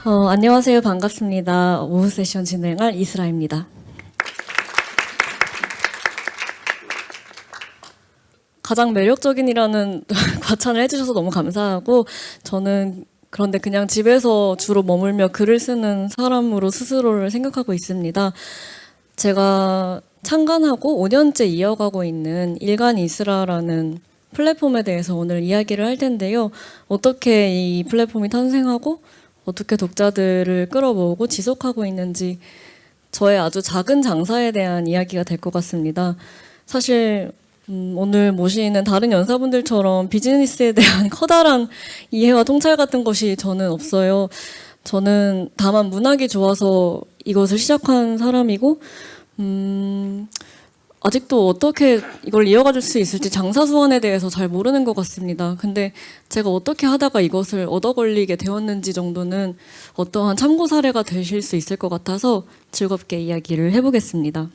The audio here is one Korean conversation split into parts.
안녕하세요. 반갑습니다. 오후 세션 진행할 이스라입니다. 가장 매력적인이라는 과찬을 해주셔서 너무 감사하고, 저는 그런데 그냥 집에서 주로 머물며 글을 쓰는 사람으로 스스로를 생각하고 있습니다. 제가 창간하고 5년째 이어가고 있는 일간 이스라라는 플랫폼에 대해서 오늘 이야기를 할 텐데요. 어떻게 이 플랫폼이 탄생하고 어떻게 독자들을 끌어모으고 지속하고 있는지 저의 아주 작은 장사에 대한 이야기가 될 것 같습니다. 사실 오늘 모시는 다른 연사분들처럼 비즈니스에 대한 커다란 이해와 통찰 같은 것이 저는 없어요. 저는 다만 문학이 좋아서 이것을 시작한 사람이고 아직도 어떻게 이걸 이어가줄 수 있을지 장사 수완에 대해서 잘 모르는 것 같습니다. 근데 제가 어떻게 하다가 이것을 얻어 걸리게 되었는지 정도는 어떠한 참고 사례가 되실 수 있을 것 같아서 즐겁게 이야기를 해보겠습니다.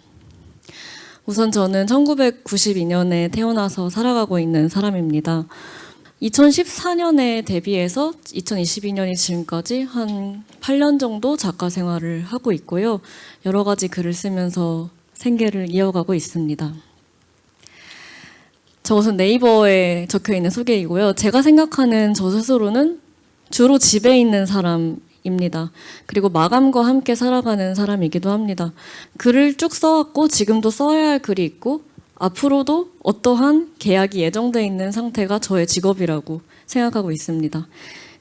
우선 저는 1992년에 태어나서 살아가고 있는 사람입니다. 2014년에 데뷔해서 2022년이 지금까지 한 8년 정도 작가 생활을 하고 있고요. 여러 가지 글을 쓰면서 생계를 이어가고 있습니다. 저것은 네이버에 적혀있는 소개이고요. 제가 생각하는 저 스스로는 주로 집에 있는 사람입니다. 그리고 마감과 함께 살아가는 사람이기도 합니다. 글을 쭉 써왔고 지금도 써야 할 글이 있고 앞으로도 어떠한 계약이 예정되어 있는 상태가 저의 직업이라고 생각하고 있습니다.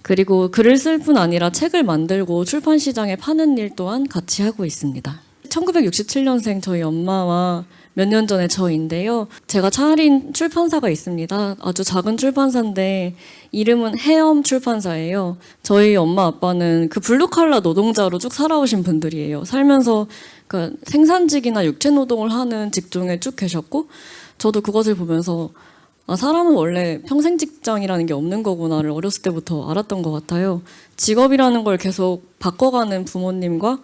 그리고 글을 쓸 뿐 아니라 책을 만들고 출판 시장에 파는 일 또한 같이 하고 있습니다. 1967년생 저희 엄마와 몇 년 전에 저인데요. 제가 차린 출판사가 있습니다. 아주 작은 출판사인데 이름은 해엄 출판사예요. 저희 엄마 아빠는 그 블루칼라 노동자로 쭉 살아오신 분들이에요. 살면서 그 생산직이나 육체 노동을 하는 직종에 쭉 계셨고 저도 그것을 보면서 사람은 원래 평생 직장이라는 게 없는 거구나를 어렸을 때부터 알았던 것 같아요. 직업이라는 걸 계속 바꿔가는 부모님과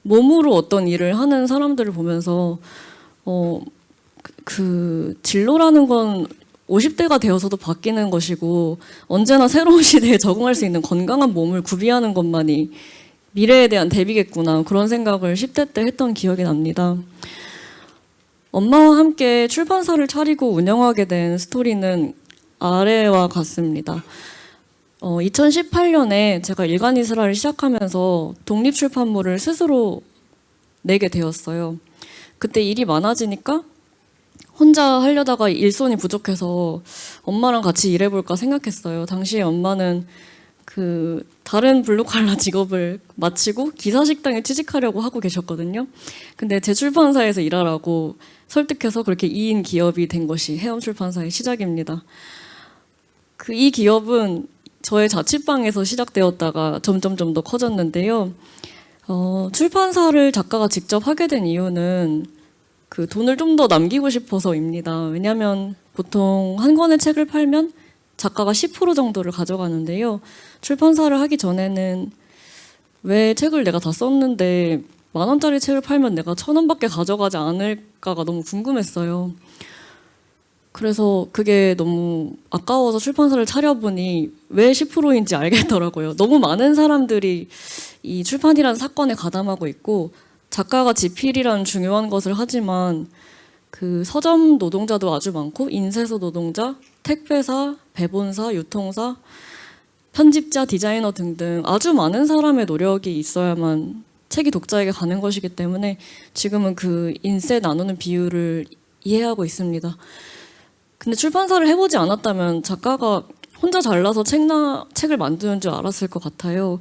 몸으로 어떤 일을 하는 사람들을 보면서 그 진로라는 건 50대가 되어서도 바뀌는 것이고 언제나 새로운 시대에 적응할 수 있는 건강한 몸을 구비하는 것만이 미래에 대한 대비겠구나 그런 생각을 10대 때 했던 기억이 납니다. 엄마와 함께 출판사를 차리고 운영하게 된 스토리는 아래와 같습니다. 2018년에 제가 일간 이스라를 시작하면서 독립출판물을 스스로 내게 되었어요. 그때 일이 많아지니까 혼자 하려다가 일손이 부족해서 엄마랑 같이 일해볼까 생각했어요. 당시에 엄마는 그 다른 블루칼라 직업을 마치고 기사식당에 취직하려고 하고 계셨거든요. 근데 제 출판사에서 일하라고 설득해서 그렇게 2인 기업이 된 것이 해엄출판사의 시작입니다. 이 기업은 저의 자취방에서 시작되었다가 점점 더 커졌는데요. 출판사를 작가가 직접 하게 된 이유는 그 돈을 좀 더 남기고 싶어서입니다. 왜냐하면 보통 한 권의 책을 팔면 작가가 10% 정도를 가져가는데요. 출판사를 하기 전에는 왜 책을 내가 다 썼는데 10,000원짜리 책을 팔면 내가 1,000원밖에 가져가지 않을까가 너무 궁금했어요. 그래서 그게 너무 아까워서 출판사를 차려보니 왜 10%인지 알겠더라고요. 너무 많은 사람들이 이 출판이라는 사건에 가담하고 있고 작가가 지필이라는 중요한 것을 하지만 그 서점 노동자도 아주 많고 인쇄소 노동자, 택배사, 배본사, 유통사, 편집자, 디자이너 등등 아주 많은 사람의 노력이 있어야만 책이 독자에게 가는 것이기 때문에 지금은 그 인쇄 나누는 비율을 이해하고 있습니다. 근데 출판사를 해보지 않았다면 작가가 혼자 잘나서 책을 만드는 줄 알았을 것 같아요.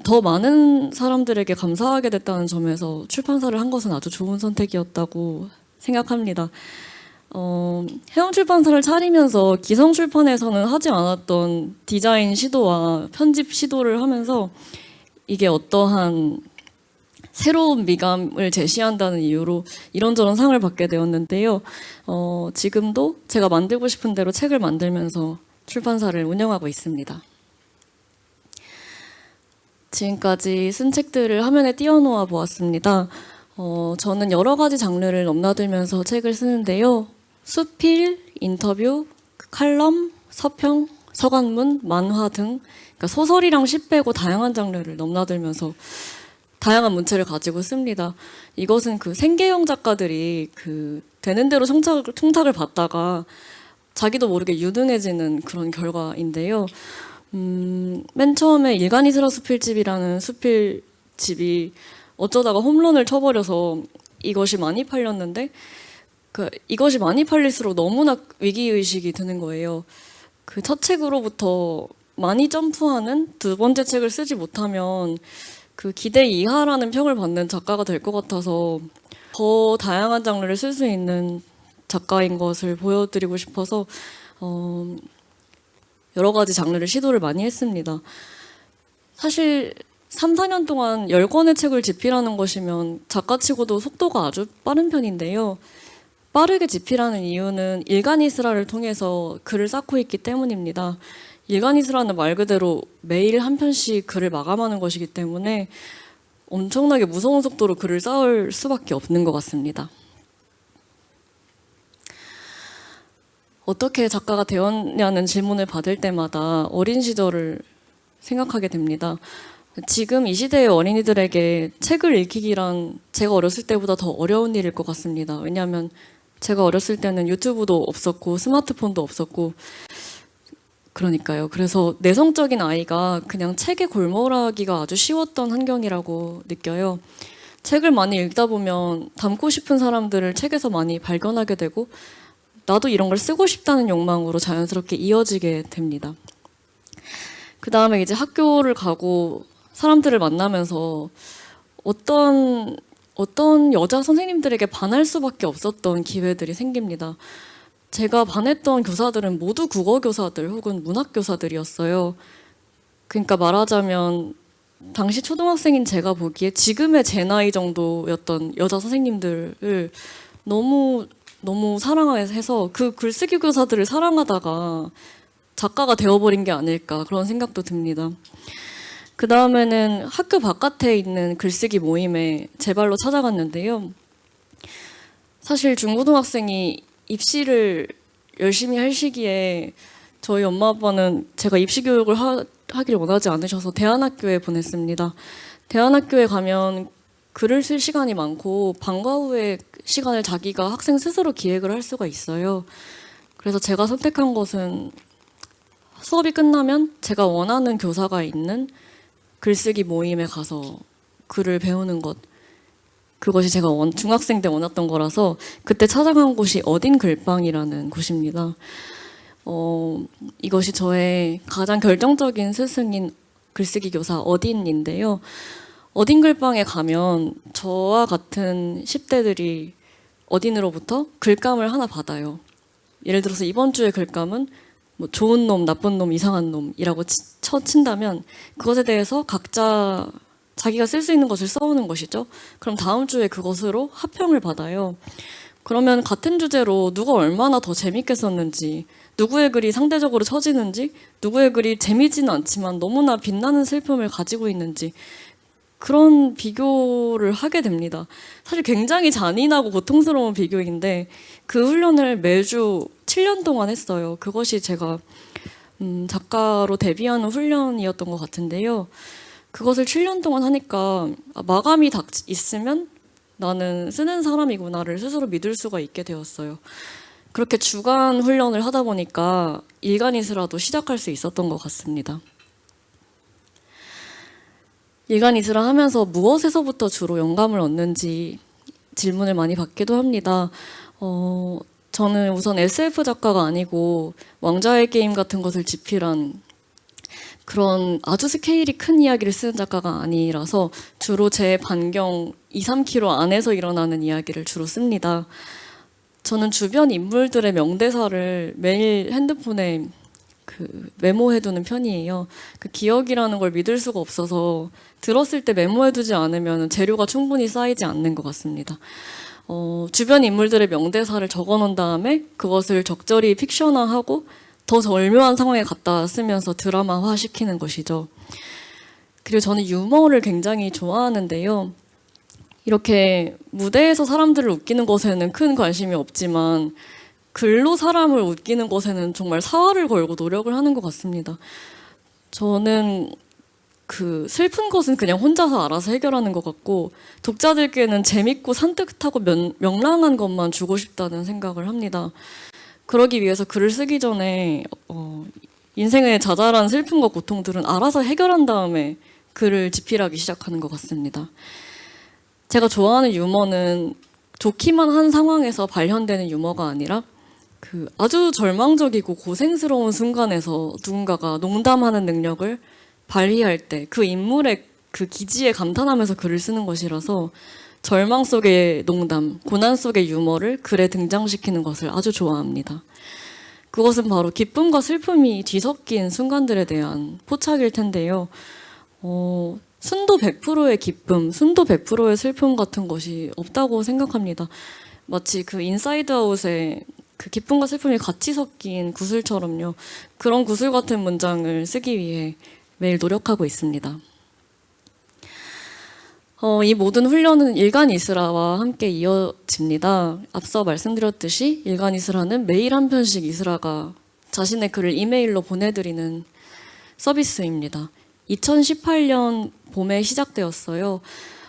더 많은 사람들에게 감사하게 됐다는 점에서 출판사를 한 것은 아주 좋은 선택이었다고 생각합니다. 해엄출판사를 차리면서 기성출판에서는 하지 않았던 디자인 시도와 편집 시도를 하면서 이게 어떠한 새로운 미감을 제시한다는 이유로 이런저런 상을 받게 되었는데요. 지금도 제가 만들고 싶은 대로 책을 만들면서 출판사를 운영하고 있습니다. 지금까지 쓴 책들을 화면에 띄워놓아 보았습니다. 저는 여러 가지 장르를 넘나들면서 책을 쓰는데요. 수필, 인터뷰, 칼럼, 서평, 서간문, 만화 등 그러니까 소설이랑 시 빼고 다양한 장르를 넘나들면서 다양한 문체를 가지고 씁니다. 이것은 그 생계형 작가들이 그 되는 대로 청탁을 받다가 자기도 모르게 유능해지는 그런 결과인데요. 맨 처음에 일간이스라 수필집이라는 수필집이 어쩌다가 홈런을 쳐버려서 이것이 많이 팔렸는데 이것이 많이 팔릴수록 너무나 위기의식이 드는 거예요. 그 첫 책으로부터 많이 점프하는 두 번째 책을 쓰지 못하면 그 기대 이하라는 평을 받는 작가가 될 것 같아서 더 다양한 장르를 쓸 수 있는 작가인 것을 보여드리고 싶어서 여러 가지 장르를 시도를 많이 했습니다. 사실 3, 4년 동안 10권의 책을 집필하는 것이면 작가치고도 속도가 아주 빠른 편인데요. 빠르게 집필하는 이유는 일간이스라를 통해서 글을 쌓고 있기 때문입니다. 일간이스라는 말 그대로 매일 한 편씩 글을 마감하는 것이기 때문에 엄청나게 무서운 속도로 글을 쌓을 수밖에 없는 것 같습니다. 어떻게 작가가 되었냐는 질문을 받을 때마다 어린 시절을 생각하게 됩니다. 지금 이 시대의 어린이들에게 책을 읽히기란 제가 어렸을 때보다 더 어려운 일일 것 같습니다. 왜냐하면 제가 어렸을 때는 유튜브도 없었고 스마트폰도 없었고 그러니까요. 그래서 내성적인 아이가 그냥 책에 골몰하기가 아주 쉬웠던 환경이라고 느껴요. 책을 많이 읽다 보면 닮고 싶은 사람들을 책에서 많이 발견하게 되고 나도 이런 걸 쓰고 싶다는 욕망으로 자연스럽게 이어지게 됩니다. 그 다음에 이제 학교를 가고 사람들을 만나면서 어떤 여자 선생님들에게 반할 수밖에 없었던 기회들이 생깁니다. 제가 반했던 교사들은 모두 국어 교사들 혹은 문학 교사들이었어요. 그러니까 말하자면 당시 초등학생인 제가 보기에 지금의 제 나이 정도였던 여자 선생님들을 너무 사랑해서 그 글쓰기 교사들을 사랑하다가 작가가 되어버린 게 아닐까 그런 생각도 듭니다. 그 다음에는 학교 바깥에 있는 글쓰기 모임에 제 발로 찾아갔는데요. 사실 중고등학생이 입시를 열심히 할 시기에 저희 엄마 아빠는 제가 입시 교육을 하기를 원하지 않으셔서 대안학교에 보냈습니다. 대안학교에 가면 글을 쓸 시간이 많고 방과 후에 시간을 자기가 학생 스스로 기획을 할 수가 있어요. 그래서 제가 선택한 것은 수업이 끝나면 제가 원하는 교사가 있는 글쓰기 모임에 가서 글을 배우는 것, 그것이 제가 중학생 때 원했던 거라서 그때 찾아간 곳이 어딘 글방이라는 곳입니다. 이것이 저의 가장 결정적인 스승인 글쓰기 교사 어딘인데요. 어딘 글방에 가면 저와 같은 10대들이 어딘으로부터 글감을 하나 받아요. 예를 들어서 이번 주의 글감은 뭐 좋은 놈, 나쁜 놈, 이상한 놈이라고 친다면 그것에 대해서 각자 자기가 쓸 수 있는 것을 써오는 것이죠. 그럼 다음 주에 그것으로 합평을 받아요. 그러면 같은 주제로 누가 얼마나 더 재밌게 썼는지, 누구의 글이 상대적으로 처지는지, 누구의 글이 재미지는 않지만 너무나 빛나는 슬픔을 가지고 있는지 그런 비교를 하게 됩니다. 사실 굉장히 잔인하고 고통스러운 비교인데 그 훈련을 매주 7년 동안 했어요. 그것이 제가 작가로 데뷔하는 훈련이었던 것 같은데요. 그것을 7년 동안 하니까 마감이 있으면 나는 쓰는 사람이구나를 스스로 믿을 수가 있게 되었어요. 그렇게 주간 훈련을 하다 보니까 일간이스라도 시작할 수 있었던 것 같습니다. 일간이스라 하면서 무엇에서부터 주로 영감을 얻는지 질문을 많이 받기도 합니다. 저는 우선 SF 작가가 아니고 왕좌의 게임 같은 것을 집필한 그런 아주 스케일이 큰 이야기를 쓰는 작가가 아니라서 주로 제 반경 2, 3km 안에서 일어나는 이야기를 주로 씁니다. 저는 주변 인물들의 명대사를 매일 핸드폰에 메모해두는 편이에요. 그 기억이라는 걸 믿을 수가 없어서 들었을 때 메모해두지 않으면 재료가 충분히 쌓이지 않는 것 같습니다. 주변 인물들의 명대사를 적어놓은 다음에 그것을 적절히 픽션화하고 더 절묘한 상황에 갖다 쓰면서 드라마화 시키는 것이죠. 그리고 저는 유머를 굉장히 좋아하는데요. 이렇게 무대에서 사람들을 웃기는 것에는 큰 관심이 없지만 글로 사람을 웃기는 것에는 정말 사활을 걸고 노력을 하는 것 같습니다. 저는 그 슬픈 것은 그냥 혼자서 알아서 해결하는 것 같고 독자들께는 재밌고 산뜻하고 명랑한 것만 주고 싶다는 생각을 합니다. 그러기 위해서 글을 쓰기 전에 인생의 자잘한 슬픔과 고통들은 알아서 해결한 다음에 글을 집필하기 시작하는 것 같습니다. 제가 좋아하는 유머는 좋기만 한 상황에서 발현되는 유머가 아니라 그 아주 절망적이고 고생스러운 순간에서 누군가가 농담하는 능력을 발휘할 때 그 인물의 그 기지에 감탄하면서 글을 쓰는 것이라서 절망 속의 농담, 고난 속의 유머를 글에 등장시키는 것을 아주 좋아합니다. 그것은 바로 기쁨과 슬픔이 뒤섞인 순간들에 대한 포착일 텐데요. 순도 100%의 기쁨, 순도 100%의 슬픔 같은 것이 없다고 생각합니다. 마치 그 인사이드 아웃의 그 기쁨과 슬픔이 같이 섞인 구슬처럼요. 그런 구슬 같은 문장을 쓰기 위해 매일 노력하고 있습니다. 이 모든 훈련은 일간 이스라와 함께 이어집니다. 앞서 말씀드렸듯이 일간 이스라는 매일 한 편씩 이스라가 자신의 글을 이메일로 보내드리는 서비스입니다. 2018년 봄에 시작되었어요.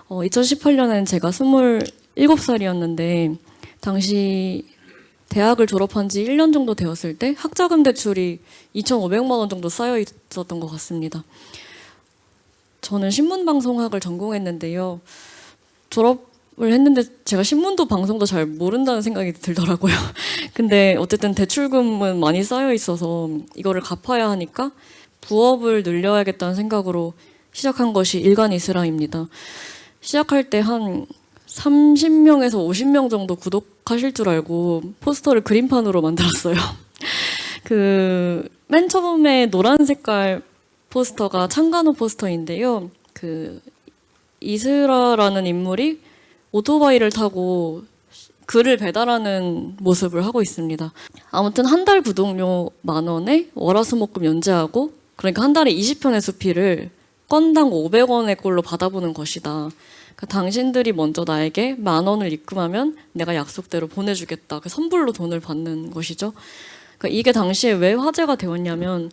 2018년엔 제가 27살이었는데 당시 대학을 졸업한 지 1년 정도 되었을 때 학자금 대출이 2,500만 원 정도 쌓여 있었던 것 같습니다. 저는 신문방송학을 전공했는데요. 졸업을 했는데 제가 신문도 방송도 잘 모른다는 생각이 들더라고요. 근데 어쨌든 대출금은 많이 쌓여 있어서 이거를 갚아야 하니까 부업을 늘려야겠다는 생각으로 시작한 것이 일간 이스라입니다. 시작할 때 한 30명에서 50명 정도 구독하실 줄 알고 포스터를 그림판으로 만들었어요. 맨 처음에 노란 색깔 포스터가 창간호 포스터인데요. 이스라라는 인물이 오토바이를 타고 글을 배달하는 모습을 하고 있습니다. 아무튼 한 달 구독료 10,000원에 월화수목금 연재하고 그러니까 한 달에 20편의 수필을 건당 500원의 꼴로 받아보는 것이다. 그러니까 당신들이 먼저 나에게 10,000원을 입금하면 내가 약속대로 보내주겠다. 그 선불로 돈을 받는 것이죠. 그러니까 이게 당시에 왜 화제가 되었냐면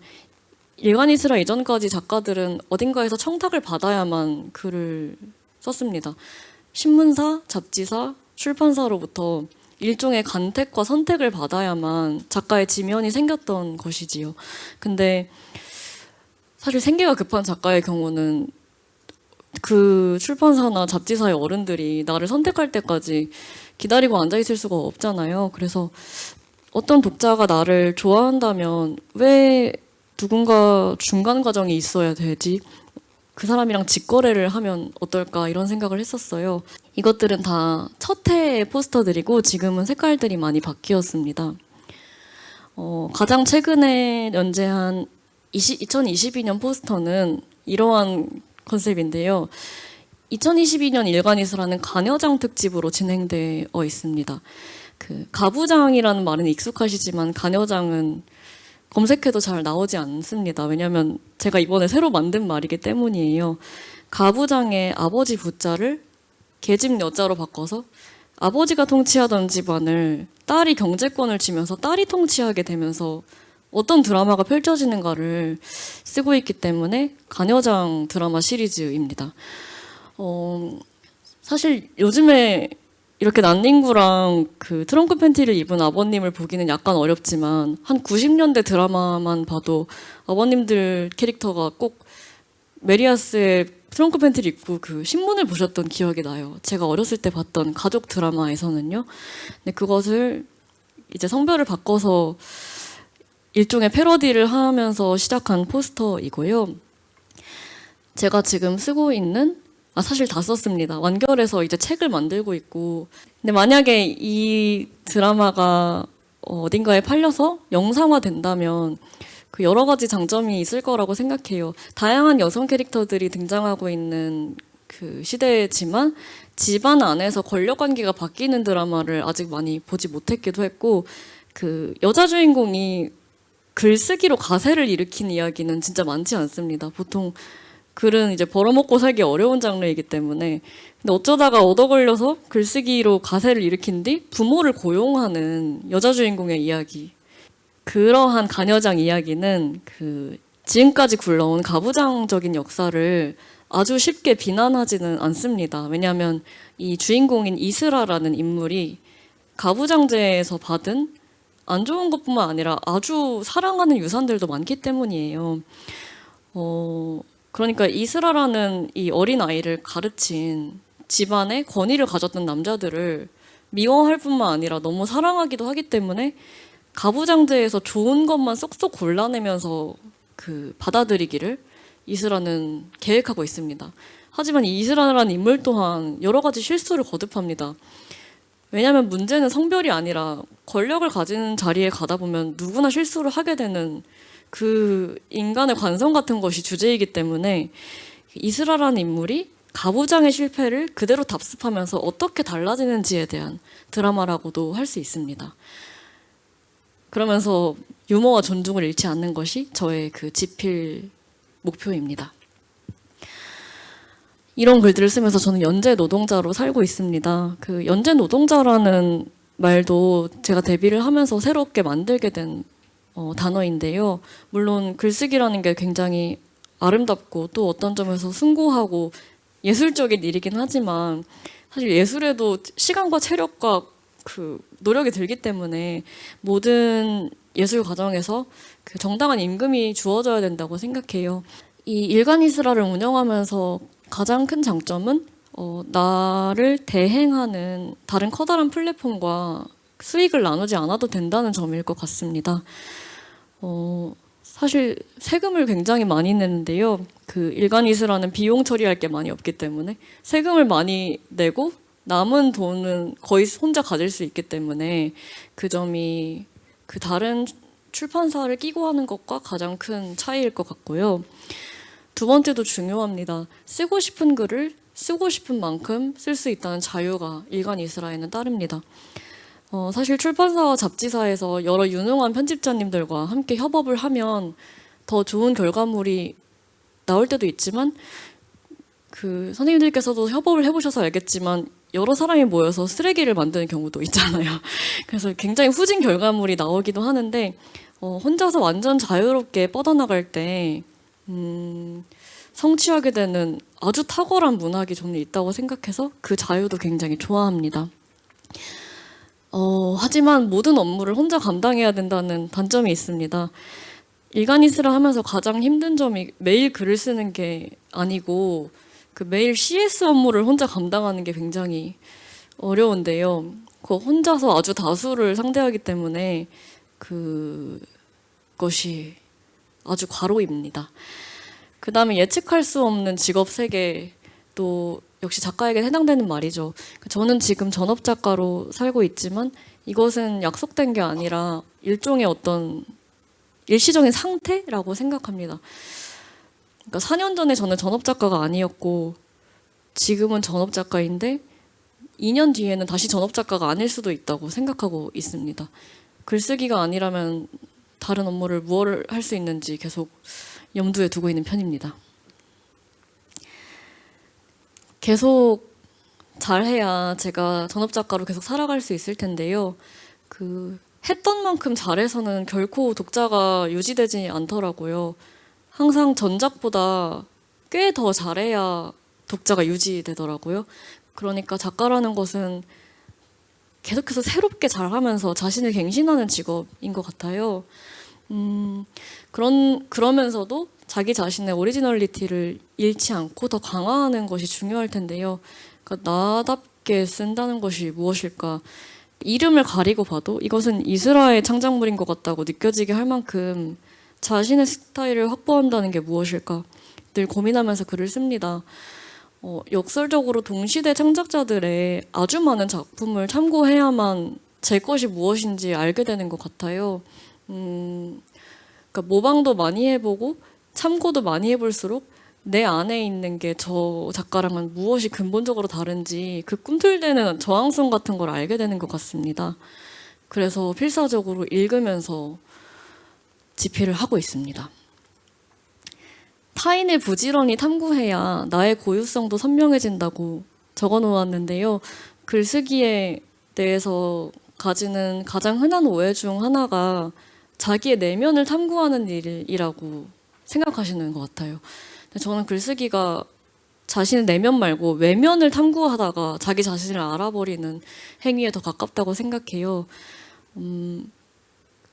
일간 이스라 이전까지 작가들은 어딘가에서 청탁을 받아야만 글을 썼습니다. 신문사, 잡지사, 출판사로부터 일종의 간택과 선택을 받아야만 작가의 지면이 생겼던 것이지요. 근데 사실 생계가 급한 작가의 경우는 그 출판사나 잡지사의 어른들이 나를 선택할 때까지 기다리고 앉아있을 수가 없잖아요. 그래서 어떤 독자가 나를 좋아한다면 왜 누군가 중간 과정이 있어야 되지? 그 사람이랑 직거래를 하면 어떨까 이런 생각을 했었어요. 이것들은 다 첫 해의 포스터들이고 지금은 색깔들이 많이 바뀌었습니다. 가장 최근에 연재한 2022년 포스터는 이러한 컨셉인데요. 2022년 일간이스라는 간여장 특집으로 진행되어 있습니다. 가부장이라는 말은 익숙하시지만 간여장은 검색해도 잘 나오지 않습니다. 왜냐하면 제가 이번에 새로 만든 말이기 때문이에요. 가부장의 아버지 부자를 계집 여자로 바꿔서 아버지가 통치하던 집안을 딸이 경제권을 쥐면서 딸이 통치하게 되면서 어떤 드라마가 펼쳐지는가를 쓰고 있기 때문에 간여장 드라마 시리즈입니다. 사실 요즘에 이렇게 난닝구랑 그 트렁크 팬티를 입은 아버님을 보기는 약간 어렵지만 한 90년대 드라마만 봐도 아버님들 캐릭터가 꼭 메리아스의 트렁크 팬티를 입고 그 신문을 보셨던 기억이 나요. 제가 어렸을 때 봤던 가족 드라마에서는요. 근데 그것을 이제 성별을 바꿔서 일종의 패러디를 하면서 시작한 포스터이고요. 제가 지금 쓰고 있는 사실 다 썼습니다. 완결해서 이제 책을 만들고 있고. 근데 만약에 이 드라마가 어딘가에 팔려서 영상화 된다면 그 여러 가지 장점이 있을 거라고 생각해요. 다양한 여성 캐릭터들이 등장하고 있는 그 시대지만 집안 안에서 권력 관계가 바뀌는 드라마를 아직 많이 보지 못했기도 했고 그 여자 주인공이 글쓰기로 가세를 일으킨 이야기는 진짜 많지 않습니다. 보통 글은 이제 벌어먹고 살기 어려운 장르이기 때문에. 근데 어쩌다가 얻어 걸려서 글쓰기로 가세를 일으킨 뒤 부모를 고용하는 여자 주인공의 이야기. 그러한 가녀장 이야기는 그 지금까지 굴러온 가부장적인 역사를 아주 쉽게 비난하지는 않습니다. 왜냐하면 이 주인공인 이스라라는 인물이 가부장제에서 받은 안 좋은 것뿐만 아니라 아주 사랑하는 유산들도 많기 때문이에요. 그러니까 이스라라는 이 어린 아이를 가르친 집안의 권위를 가졌던 남자들을 미워할 뿐만 아니라 너무 사랑하기도 하기 때문에 가부장제에서 좋은 것만 쏙쏙 골라내면서 그 받아들이기를 이스라는 계획하고 있습니다. 하지만 이 이스라라는 인물 또한 여러 가지 실수를 거듭합니다. 왜냐하면 문제는 성별이 아니라 권력을 가진 자리에 가다 보면 누구나 실수를 하게 되는 그 인간의 관성 같은 것이 주제이기 때문에 이스라라는 인물이 가부장의 실패를 그대로 답습하면서 어떻게 달라지는지에 대한 드라마라고도 할 수 있습니다. 그러면서 유머와 존중을 잃지 않는 것이 저의 그 집필 목표입니다. 이런 글들을 쓰면서 저는 연재 노동자로 살고 있습니다. 그 연재 노동자라는 말도 제가 데뷔를 하면서 새롭게 만들게 된 단어인데요. 물론 글쓰기라는 게 굉장히 아름답고 또 어떤 점에서 숭고하고 예술적인 일이긴 하지만 사실 예술에도 시간과 체력과 그 노력이 들기 때문에 모든 예술 과정에서 그 정당한 임금이 주어져야 된다고 생각해요. 이 일간이스라를 운영하면서 가장 큰 장점은 나를 대행하는 다른 커다란 플랫폼과 수익을 나누지 않아도 된다는 점일 것 같습니다. 사실 세금을 굉장히 많이 내는데요. 그 일간이스라는 비용 처리할 게 많이 없기 때문에 세금을 많이 내고 남은 돈은 거의 혼자 가질 수 있기 때문에 그 점이 그 다른 출판사를 끼고 하는 것과 가장 큰 차이일 것 같고요. 두 번째도 중요합니다. 쓰고 싶은 글을 쓰고 싶은 만큼 쓸 수 있다는 자유가 일간이스라에는 따릅니다. 사실 출판사와 잡지사에서 여러 유능한 편집자님들과 함께 협업을 하면 더 좋은 결과물이 나올 때도 있지만 그 선생님들께서도 협업을 해보셔서 알겠지만 여러 사람이 모여서 쓰레기를 만드는 경우도 있잖아요. 그래서 굉장히 후진 결과물이 나오기도 하는데 혼자서 완전 자유롭게 뻗어나갈 때 성취하게 되는 아주 탁월한 문학이 저는 있다고 생각해서 그 자유도 굉장히 좋아합니다. 하지만 모든 업무를 혼자 감당해야 된다는 단점이 있습니다. 일간이스라 하면서 가장 힘든 점이 매일 글을 쓰는 게 아니고 그 매일 CS 업무를 혼자 감당하는 게 굉장히 어려운데요. 그 혼자서 아주 다수를 상대하기 때문에 그것이 아주 과로입니다. 그 다음에 예측할 수 없는 직업 세계, 또 역시 작가에게 해당되는 말이죠. 저는 지금 전업작가로 살고 있지만 이것은 약속된 게 아니라 일종의 어떤 일시적인 상태라고 생각합니다. 그러니까 4년 전에 저는 전업작가가 아니었고 지금은 전업작가인데 2년 뒤에는 다시 전업작가가 아닐 수도 있다고 생각하고 있습니다. 글쓰기가 아니라면 다른 업무를 무엇을 할 수 있는지 계속 염두에 두고 있는 편입니다. 계속 잘해야 제가 전업작가로 계속 살아갈 수 있을 텐데요. 했던 만큼 잘해서는 결코 독자가 유지되지 않더라고요. 항상 전작보다 꽤 더 잘해야 독자가 유지되더라고요. 그러니까 작가라는 것은 계속해서 새롭게 잘하면서 자신을 갱신하는 직업인 것 같아요. 그러면서도 자기 자신의 오리지널리티를 잃지 않고 더 강화하는 것이 중요할 텐데요. 그러니까 나답게 쓴다는 것이 무엇일까? 이름을 가리고 봐도 이것은 이스라엘 창작물인 것 같다고 느껴지게 할 만큼 자신의 스타일을 확보한다는 게 무엇일까? 늘 고민하면서 글을 씁니다. 역설적으로 동시대 창작자들의 아주 많은 작품을 참고해야만 제 것이 무엇인지 알게 되는 것 같아요. 그러니까 모방도 많이 해보고 참고도 많이 해볼수록 내 안에 있는 게 저 작가랑은 무엇이 근본적으로 다른지 그 꿈틀대는 저항성 같은 걸 알게 되는 것 같습니다. 그래서 필사적으로 읽으면서 집필을 하고 있습니다. 타인을 부지런히 탐구해야 나의 고유성도 선명해진다고 적어 놓았는데요. 글쓰기에 대해서 가지는 가장 흔한 오해 중 하나가 자기의 내면을 탐구하는 일이라고 생각하시는 것 같아요. 근데 저는 글쓰기가 자신의 내면 말고 외면을 탐구하다가 자기 자신을 알아버리는 행위에 더 가깝다고 생각해요.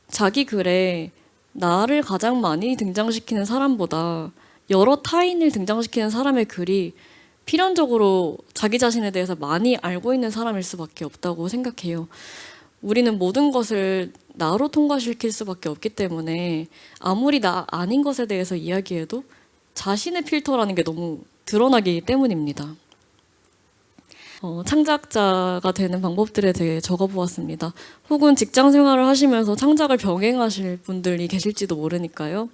자기 글에 나를 가장 많이 등장시키는 사람보다 여러 타인을 등장시키는 사람의 글이 필연적으로 자기 자신에 대해서 많이 알고 있는 사람일 수밖에 없다고 생각해요. 우리는 모든 것을 나로 통과시킬 수밖에 없기 때문에 아무리 나 아닌 것에 대해서 이야기해도 자신의 필터라는 게 너무 드러나기 때문입니다. 창작자가 되는 방법들에 대해 적어보았습니다. 혹은 직장 생활을 하시면서 창작을 병행하실 분들이 계실지도 모르니까요.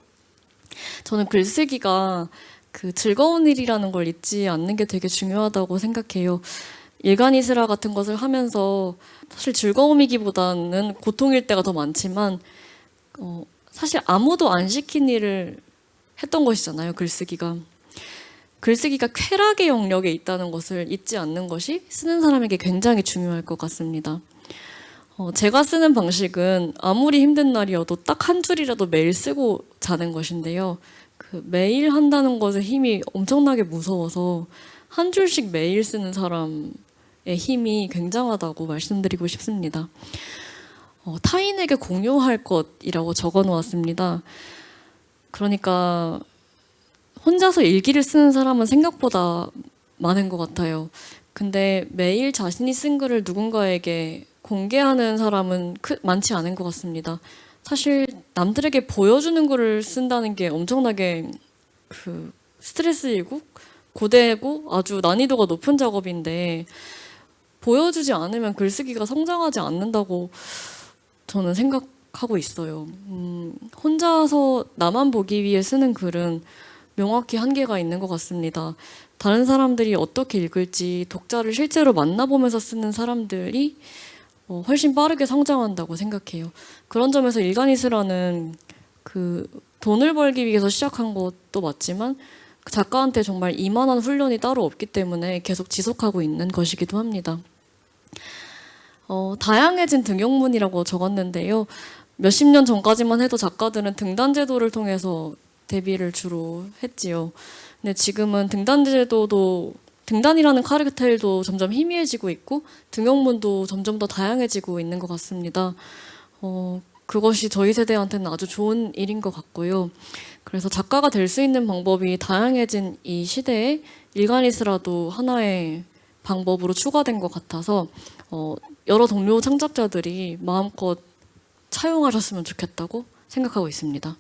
저는 글쓰기가 그 즐거운 일이라는 걸 잊지 않는 게 되게 중요하다고 생각해요. 일간이스라 같은 것을 하면서 사실 즐거움이기보다는 고통일 때가 더 많지만 사실 아무도 안 시킨 일을 했던 것이잖아요. 글쓰기가 쾌락의 영역에 있다는 것을 잊지 않는 것이 쓰는 사람에게 굉장히 중요할 것 같습니다. 제가 쓰는 방식은 아무리 힘든 날이어도 딱 한 줄이라도 매일 쓰고 자는 것인데요. 그 매일 한다는 것의 힘이 엄청나게 무서워서 한 줄씩 매일 쓰는 사람의 힘이 굉장하다고 말씀드리고 싶습니다. 타인에게 공유할 것이라고 적어 놓았습니다. 그러니까 혼자서 일기를 쓰는 사람은 생각보다 많은 것 같아요. 근데 매일 자신이 쓴 글을 누군가에게 공개하는 사람은 많지 않은 것 같습니다. 사실 남들에게 보여주는 글을 쓴다는 게 엄청나게 스트레스이고 고되고 아주 난이도가 높은 작업인데 보여주지 않으면 글쓰기가 성장하지 않는다고 저는 생각하고 있어요. 혼자서 나만 보기 위해 쓰는 글은 명확히 한계가 있는 것 같습니다. 다른 사람들이 어떻게 읽을지 독자를 실제로 만나보면서 쓰는 사람들이 훨씬 빠르게 성장한다고 생각해요. 그런 점에서 일간이스라는 돈을 벌기 위해서 시작한 것도 맞지만 그 작가한테 정말 이만한 훈련이 따로 없기 때문에 계속 지속하고 있는 것이기도 합니다. 다양해진 등용문이라고 적었는데요. 몇십 년 전까지만 해도 작가들은 등단 제도를 통해서 데뷔를 주로 했지요. 근데 지금은 등단 제도도 등단이라는 카르텔도 점점 희미해지고 있고 등용문도 점점 더 다양해지고 있는 것 같습니다. 그것이 저희 세대한테는 아주 좋은 일인 것 같고요. 그래서 작가가 될 수 있는 방법이 다양해진 이 시대에 일간이스라도 하나의 방법으로 추가된 것 같아서 여러 동료 창작자들이 마음껏 차용하셨으면 좋겠다고 생각하고 있습니다.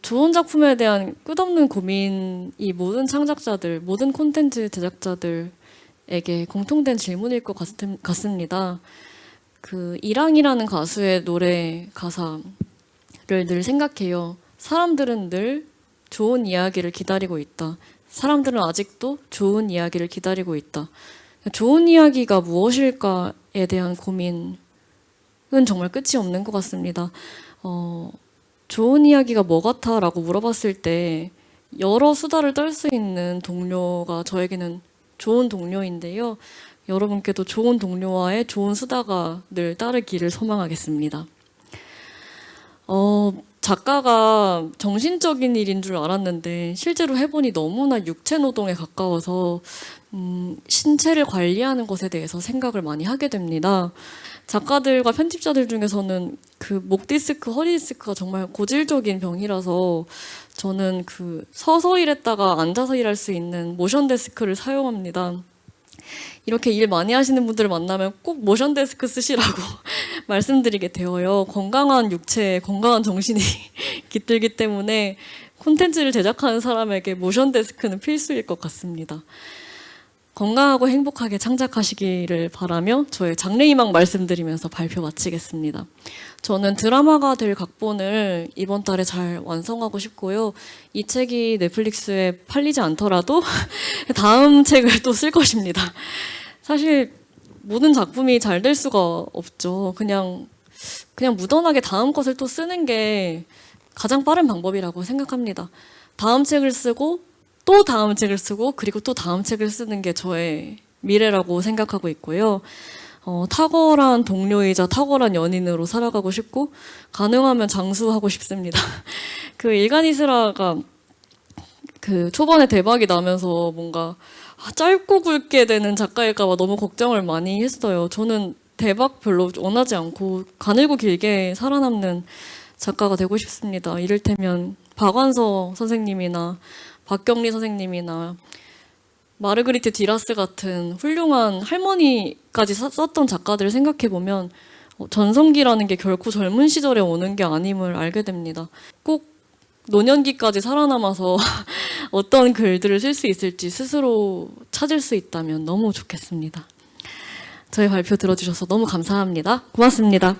좋은 작품에 대한 끝없는 고민이 모든 창작자들, 모든 콘텐츠 제작자들에게 공통된 질문일 것 같습니다. 이랑이라는 가수의 노래 가사를 늘 생각해요. 사람들은 늘 좋은 이야기를 기다리고 있다. 사람들은 아직도 좋은 이야기를 기다리고 있다. 좋은 이야기가 무엇일까에 대한 고민은 정말 끝이 없는 것 같습니다. 좋은 이야기가 뭐 같아? 라고 물어봤을 때 여러 수다를 떨 수 있는 동료가 저에게는 좋은 동료인데요. 여러분께도 좋은 동료와의 좋은 수다가 늘 따르기를 소망하겠습니다. 작가가 정신적인 일인 줄 알았는데 실제로 해보니 너무나 육체 노동에 가까워서 신체를 관리하는 것에 대해서 생각을 많이 하게 됩니다. 작가들과 편집자들 중에서는 목 디스크, 허리 디스크가 정말 고질적인 병이라서 저는 서서 일했다가 앉아서 일할 수 있는 모션 데스크를 사용합니다. 이렇게 일 많이 하시는 분들을 만나면 꼭 모션 데스크 쓰시라고 말씀드리게 되어요. 건강한 육체에 건강한 정신이 깃들기 때문에 콘텐츠를 제작하는 사람에게 모션 데스크는 필수일 것 같습니다. 건강하고 행복하게 창작하시기를 바라며 저의 장래희망 말씀드리면서 발표 마치겠습니다. 저는 드라마가 될 각본을 이번 달에 잘 완성하고 싶고요. 이 책이 넷플릭스에 팔리지 않더라도 다음 책을 또 쓸 것입니다. 사실 모든 작품이 잘 될 수가 없죠. 그냥 무던하게 다음 것을 또 쓰는 게 가장 빠른 방법이라고 생각합니다. 다음 책을 쓰고 또 다음 책을 쓰고 그리고 또 다음 책을 쓰는 게 저의 미래라고 생각하고 있고요. 탁월한 동료이자 탁월한 연인으로 살아가고 싶고 가능하면 장수하고 싶습니다. 그 일간이스라가 그 초반에 대박이 나면서 뭔가 짧고 굵게 되는 작가일까 봐 너무 걱정을 많이 했어요. 저는 대박 별로 원하지 않고 가늘고 길게 살아남는 작가가 되고 싶습니다. 이를테면 박완서 선생님이나 박경리 선생님이나 마르그리트 디라스 같은 훌륭한 할머니까지 썼던 작가들을 생각해보면 전성기라는 게 결코 젊은 시절에 오는 게 아님을 알게 됩니다. 꼭 노년기까지 살아남아서 어떤 글들을 쓸 수 있을지 스스로 찾을 수 있다면 너무 좋겠습니다. 저희 발표 들어주셔서 너무 감사합니다. 고맙습니다.